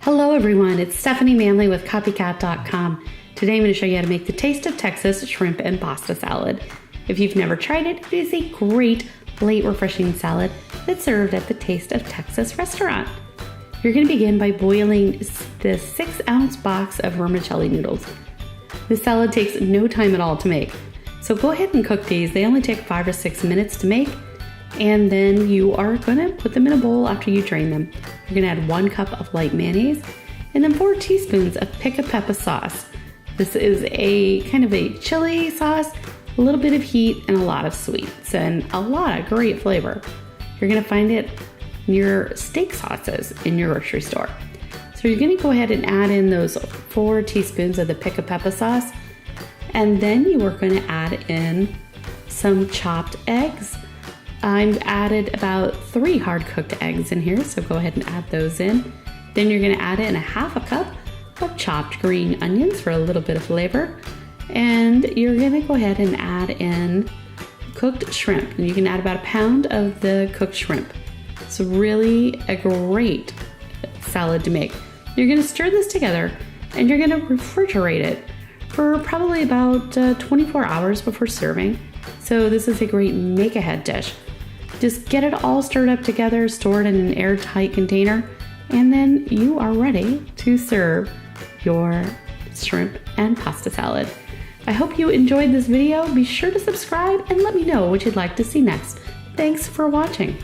Hello everyone, it's Stephanie Manley with Copycat.com. Today I'm going to show you how to make the Taste of Texas shrimp and pasta salad. If you've never tried it, it is a great, late refreshing salad that's served at the Taste of Texas restaurant. You're going to begin by boiling the 6-ounce box of vermicelli noodles. This salad takes no time at all to make, so go ahead and cook these. They only take 5 or 6 minutes to make, and then you are going to put them in a bowl after you drain them. You're going to add 1 cup of light mayonnaise and then 4 teaspoons of Pickapeppa Sauce. This is a kind of a chili sauce, a little bit of heat and a lot of sweets and a lot of great flavor. You're going to find it in your steak sauces in your grocery store. So you're going to go ahead and add in those 4 teaspoons of the Pickapeppa sauce, and then you are going to add in some chopped eggs. I've added about 3 hard-cooked eggs in here, so go ahead and add those in. Then you're going to add in 1/2 cup of chopped green onions for a little bit of flavor. And you're going to go ahead and add in cooked shrimp. And you can add about 1 pound of the cooked shrimp. It's really a great salad to make. You're going to stir this together and you're going to refrigerate it for probably about 24 hours before serving. So this is a great make-ahead dish. Just get it all stirred up together, store it in an airtight container, and then you are ready to serve your shrimp and pasta salad. I hope you enjoyed this video. Be sure to subscribe and let me know what you'd like to see next. Thanks for watching.